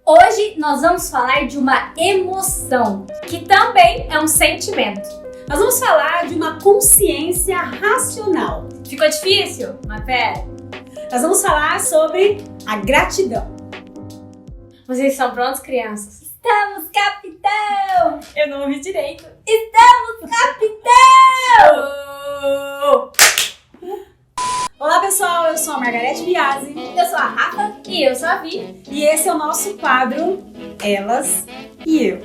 Hoje nós vamos falar de uma emoção, que também é um sentimento. Nós vamos falar de uma consciência racional. Ficou difícil? Mas pera. Nós vamos falar sobre a gratidão. Vocês estão prontos, crianças? Estamos, capitão! Eu não ouvi direito. Estamos, capitão! Olá pessoal, eu sou a Margarete Biasi. Eu sou a Rafa. E eu sou a Vi. E esse é o nosso quadro Elas e Eu.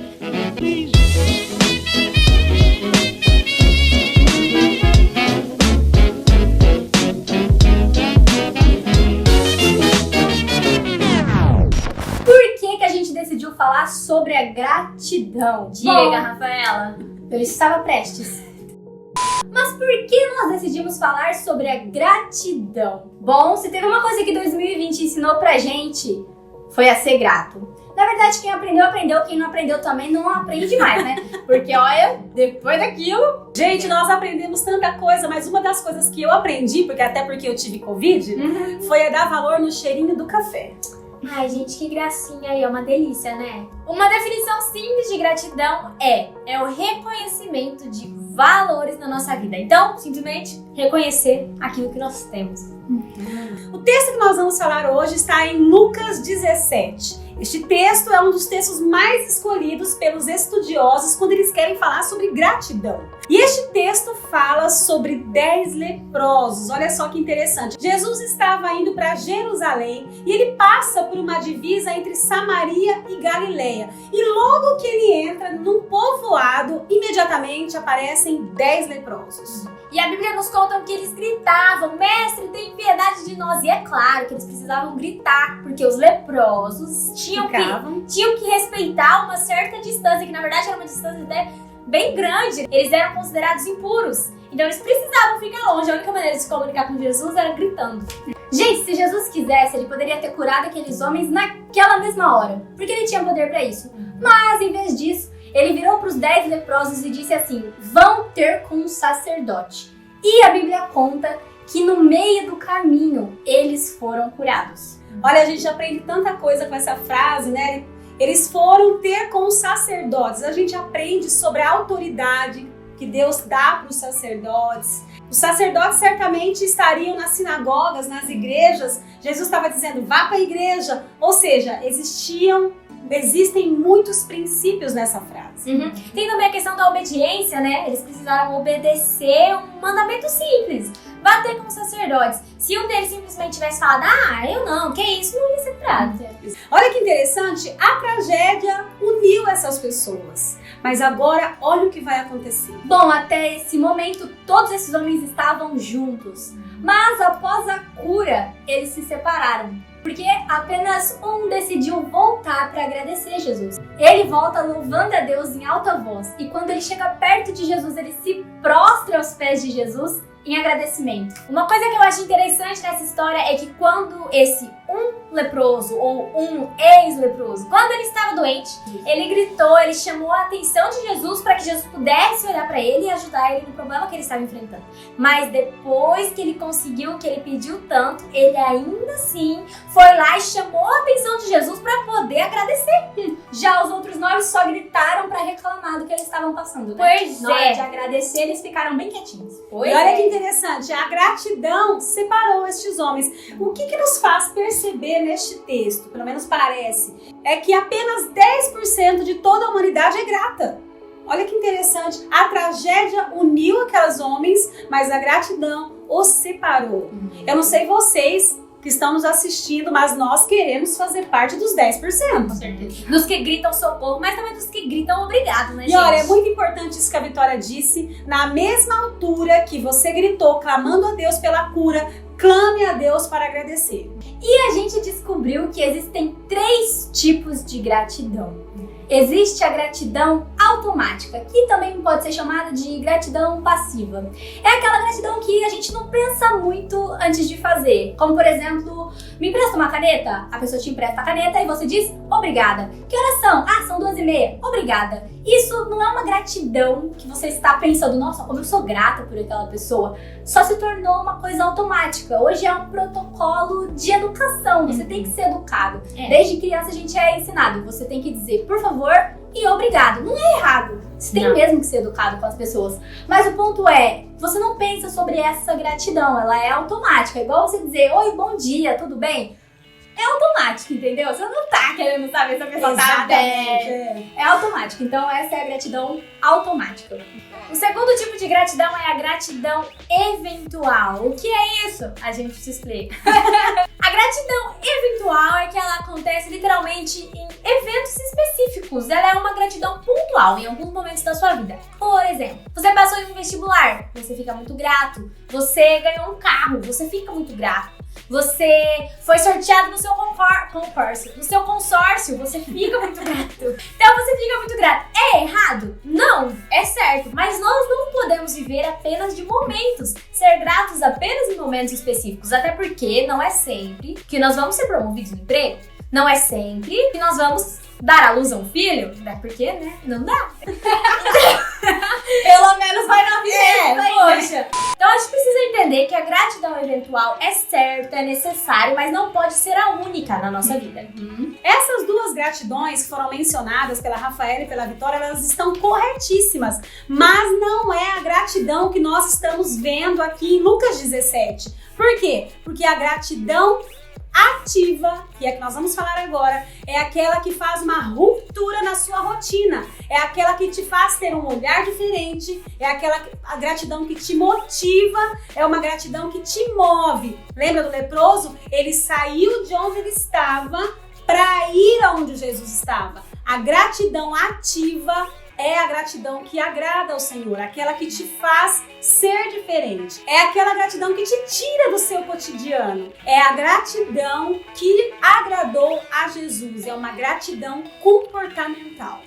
Por que a gente decidiu falar sobre a gratidão? Diga, Rafaela. Eu estava prestes. Mas por que nós decidimos falar sobre a gratidão? Bom, se teve uma coisa que 2020 ensinou pra gente, foi a ser grato. Na verdade, quem aprendeu, aprendeu. Quem não aprendeu também não aprende mais, né? Porque, olha, depois daquilo... Gente, nós aprendemos tanta coisa, mas uma das coisas que eu aprendi, até porque eu tive Covid, foi a dar valor no cheirinho do café. Ai, gente, que gracinha aí, é uma delícia, né? Uma definição simples de gratidão é o reconhecimento de valores na nossa vida. Então, simplesmente reconhecer aquilo que nós temos. O texto que nós vamos falar hoje está em Lucas 17. Este texto é um dos textos mais escolhidos pelos estudiosos quando eles querem falar sobre gratidão. E este texto fala sobre 10 leprosos. Olha só que interessante. Jesus estava indo para Jerusalém e ele passa por uma divisa entre Samaria e Galileia. E logo que ele entra num povoado, imediatamente aparecem 10 leprosos. E a Bíblia nos conta que eles gritavam: Mestre, tem piedade de nós. E é claro que eles precisavam gritar, porque os leprosos tinham que respeitar uma certa distância, que na verdade era uma distância até bem grande. Eles eram considerados impuros, então eles precisavam ficar longe. A única maneira de se comunicar com Jesus era gritando. Gente, se Jesus quisesse, ele poderia ter curado aqueles homens naquela mesma hora, porque ele tinha poder para isso. Mas em vez disso, ele virou para os 10 leprosos e disse assim: vão ter com um sacerdote. E a Bíblia conta que no meio do caminho eles foram curados. Olha, a gente aprende tanta coisa com essa frase, né? Eles foram ter com os sacerdotes. A gente aprende sobre a autoridade que Deus dá para os sacerdotes. Os sacerdotes certamente estariam nas sinagogas, nas igrejas. Jesus estava dizendo: vá para a igreja. Ou seja, existem muitos princípios nessa frase. Tem também a questão da obediência, né? Eles precisaram obedecer um mandamento simples: bater com os sacerdotes. Se um deles simplesmente tivesse falado: eu não, que isso, não ia ser curado. Olha que interessante, a tragédia uniu essas pessoas. Mas agora, olha o que vai acontecer. Bom, até esse momento, todos esses homens estavam juntos. Mas após a cura, eles se separaram. Porque apenas um decidiu voltar para agradecer Jesus. Ele volta louvando a Deus em alta voz. E quando ele chega perto de Jesus, ele se prostra aos pés de Jesus em agradecimento. Uma coisa que eu acho interessante nessa história é que quando esse leproso ou um ex-leproso, quando ele estava doente, ele gritou, ele chamou a atenção de Jesus para que Jesus pudesse olhar para ele e ajudar ele no problema que ele estava enfrentando. Mas depois que ele conseguiu o que ele pediu tanto, ele ainda assim foi lá e chamou a atenção de Jesus para poder agradecer. Já os outros 9 só gritaram para reclamar do que eles estavam passando, né? Pois Na hora de agradecer, eles ficaram bem quietinhos. E olha que interessante, a gratidão separou estes homens. O que nos faz perceber neste texto, pelo menos parece, é que apenas 10% de toda a humanidade é grata. Olha que interessante, a tragédia uniu aqueles homens, mas a gratidão os separou. Eu não sei vocês que estão nos assistindo, mas nós queremos fazer parte dos 10%. Com certeza. Dos que gritam socorro, mas também dos que gritam obrigado, né, gente? E olha, é muito importante isso que a Vitória disse. Na mesma altura que você gritou, clamando a Deus pela cura, clame a Deus para agradecer. E a gente descobriu que existem 3 tipos de gratidão. Existe a gratidão automática, que também pode ser chamada de gratidão passiva. É aquela gratidão que a gente não pensa muito antes de fazer. Como, por exemplo, me empresta uma caneta? A pessoa te empresta a caneta e você diz Obrigada. Que horas são? Ah, são 2h30. Obrigada. Isso não é uma gratidão que você está pensando, nossa, como eu sou grata por aquela pessoa. Só se tornou uma coisa automática. Hoje é um protocolo de educação. Você tem que ser educado. Desde criança a gente é ensinado. Você tem que dizer por favor e obrigado. Não é errado. Você tem mesmo que ser educado com as pessoas. Mas o ponto é, você não pensa sobre essa gratidão. Ela é automática. É igual você dizer, oi, bom dia, tudo bem? É automático, entendeu? Você não tá querendo saber se a pessoa tá bem. É automático. Então essa é a gratidão automática. O segundo tipo de gratidão é a gratidão eventual. O que é isso? A gente te explica. A gratidão eventual é que ela acontece literalmente em eventos específicos. Ela é uma gratidão pontual em alguns momentos da sua vida. Por exemplo, você passou em um vestibular, você fica muito grato. Você ganhou um carro, você fica muito grato. Você foi sorteado no seu concurso, no seu consórcio, você fica muito grato. Então você fica muito grato. É errado? Não, é certo. Mas nós não podemos viver apenas de momentos, ser gratos apenas em momentos específicos. Até porque não é sempre que nós vamos ser promovidos no emprego. Não é sempre que nós vamos dar à luz a um filho. Até porque, né? Não dá. Pelo menos vai na vida. Poxa. Então a gente precisa entender que a gratidão eventual é certa, é necessário, mas não pode ser a única na nossa vida. Essas duas gratidões que foram mencionadas pela Rafaela e pela Vitória, elas estão corretíssimas, mas não é a gratidão que nós estamos vendo aqui em Lucas 17. Por quê? Porque a gratidão ativa, que é a que nós vamos falar agora, é aquela que faz uma ruptura na sua rotina, é aquela que te faz ter um olhar diferente, é a gratidão que te motiva, é uma gratidão que te move. Lembra do leproso? Ele saiu de onde ele estava para ir aonde Jesus estava. A gratidão ativa é a gratidão que agrada ao Senhor, aquela que te faz ser diferente. É aquela gratidão que te tira do seu cotidiano. É a gratidão que agradou a Jesus. É uma gratidão comportamental.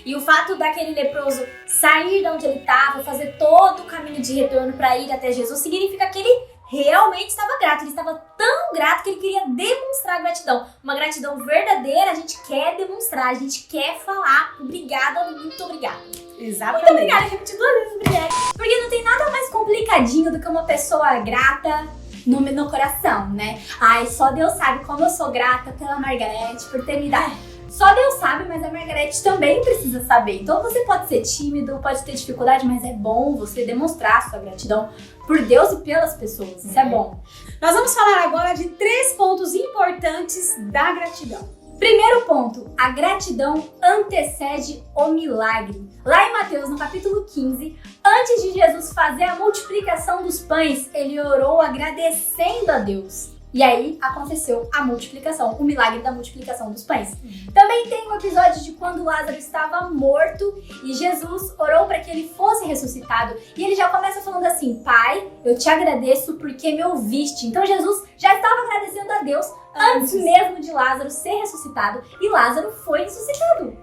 E o fato daquele leproso sair de onde ele estava, fazer todo o caminho de retorno para ir até Jesus, significa que ele realmente estava grato. Ele estava tão grato que ele queria demonstrar gratidão. Uma gratidão verdadeira a gente quer demonstrar, a gente quer falar obrigada, muito obrigada. Exatamente. Muito obrigada, repetir 2 vezes obrigada. Porque não tem nada mais complicadinho do que uma pessoa grata no coração, né? Ai, só Deus sabe como eu sou grata pela Margarete por ter me dado. Só Deus sabe, mas a Margarete também precisa saber. Então você pode ser tímido, pode ter dificuldade, mas é bom você demonstrar sua gratidão por Deus e pelas pessoas. Isso é bom. Nós vamos falar agora de 3 pontos importantes da gratidão. Primeiro ponto, a gratidão antecede o milagre. Lá em Mateus, no capítulo 15, antes de Jesus fazer a multiplicação dos pães, ele orou agradecendo a Deus. E aí aconteceu a multiplicação, o milagre da multiplicação dos pães. Também tem um episódio de quando Lázaro estava morto e Jesus orou para que ele fosse ressuscitado. E ele já começa falando assim, Pai, eu te agradeço porque me ouviste. Então Jesus já estava agradecendo a Deus antes mesmo de Lázaro ser ressuscitado. E Lázaro foi ressuscitado.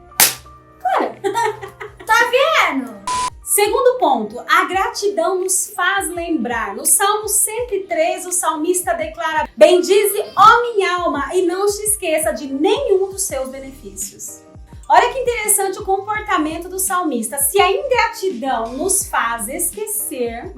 Cara, tá vendo? Segundo ponto, a gratidão nos faz lembrar. No Salmo 103, o salmista declara: bendize, ó minha alma, e não te esqueça de nenhum dos seus benefícios. Olha que interessante o comportamento do salmista. Se a ingratidão nos faz esquecer,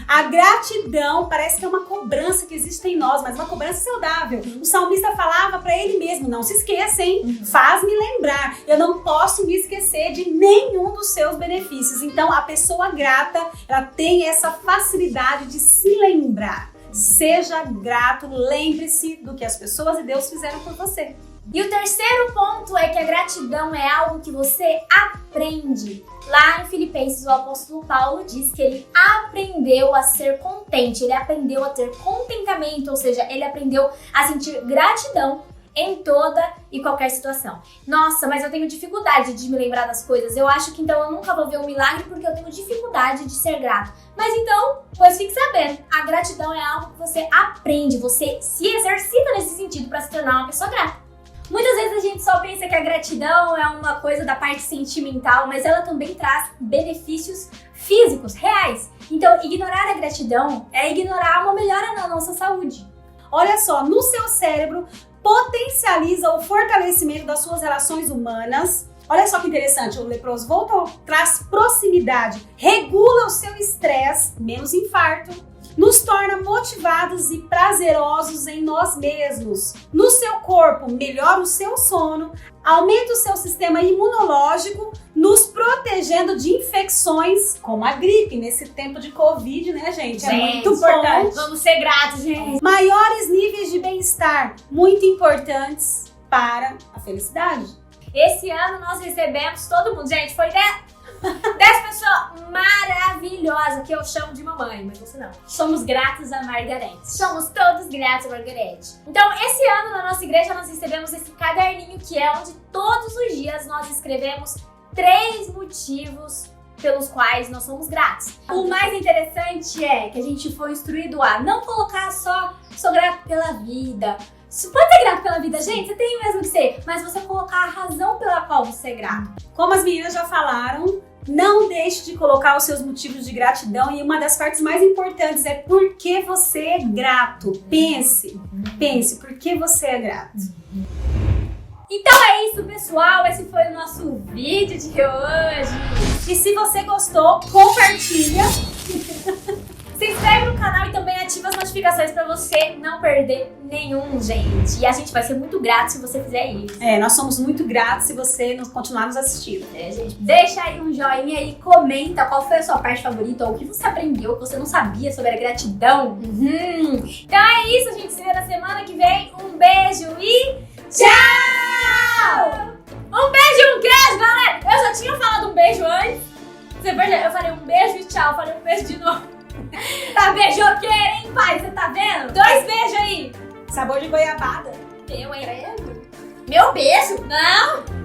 a gratidão parece que é uma cobrança que existe em nós, mas uma cobrança saudável. O salmista falava para ele mesmo, não se esqueça, hein? Faz-me lembrar. Eu não posso me esquecer de nenhum dos seus benefícios. Então, a pessoa grata, ela tem essa facilidade de se lembrar. Seja grato, lembre-se do que as pessoas e Deus fizeram por você. E o terceiro ponto é que a gratidão é algo que você aprende. Lá em Filipenses, o apóstolo Paulo diz que ele aprendeu a ser contente, ele aprendeu a ter contentamento, ou seja, ele aprendeu a sentir gratidão em toda e qualquer situação. Nossa, mas eu tenho dificuldade de me lembrar das coisas. Eu acho que então eu nunca vou ver um milagre porque eu tenho dificuldade de ser grato. Mas então, pois fique sabendo, a gratidão é algo que você aprende, você se exercita nesse sentido para se tornar uma pessoa grata. Muitas vezes a gente só pensa que a gratidão é uma coisa da parte sentimental, mas ela também traz benefícios físicos, reais. Então, ignorar a gratidão é ignorar uma melhora na nossa saúde. Olha só, no seu cérebro, potencializa o fortalecimento das suas relações humanas. Olha só que interessante, o leproso voltou, traz proximidade, regula o seu estresse, menos infarto, nos torna motivados e prazerosos em nós mesmos. No seu corpo, melhora o seu sono, aumenta o seu sistema imunológico, nos protegendo de infecções como a gripe nesse tempo de Covid, né, gente? É muito importante. bom. Vamos ser gratos, gente. Maiores níveis de bem-estar, muito importantes para a felicidade. Esse ano nós recebemos todo mundo. Gente, foi 10 pessoas maravilhosas que eu chamo de mamãe, mas você não. Somos gratos a Margarete. Somos todos gratos a Margarete. Então, esse ano na nossa igreja nós recebemos esse caderninho que é onde todos os dias nós escrevemos 3 motivos pelos quais nós somos gratos. O mais interessante é que a gente foi instruído a não colocar só sou grato pela vida. Você pode ser grato pela vida, gente, você tem mesmo que ser, mas você colocar a razão pela qual você é grato. Como as meninas já falaram, não deixe de colocar os seus motivos de gratidão e uma das partes mais importantes é por que você é grato. Pense, por que você é grato. Então é isso, pessoal, esse foi o nosso vídeo de hoje. E se você gostou, compartilha. Se inscreve no canal e também ativa as notificações pra você não perder nenhum, gente. E a gente vai ser muito grato se você fizer isso. Nós somos muito gratos se você continuar nos assistindo. Gente, deixa aí um joinha e comenta qual foi a sua parte favorita ou o que você aprendeu que você não sabia sobre a gratidão. Então é isso, a gente se vê na semana que vem. Um beijo e tchau! Um beijo e um queijo, galera! Eu já tinha falado um beijo antes. Você percebeu? Eu falei um beijo e tchau, falei um beijo de novo. Tá beijoqueira, hein, pai? Você tá vendo? 2 beijos aí! Sabor de goiabada. Eu, hein? Meu beijo? Não!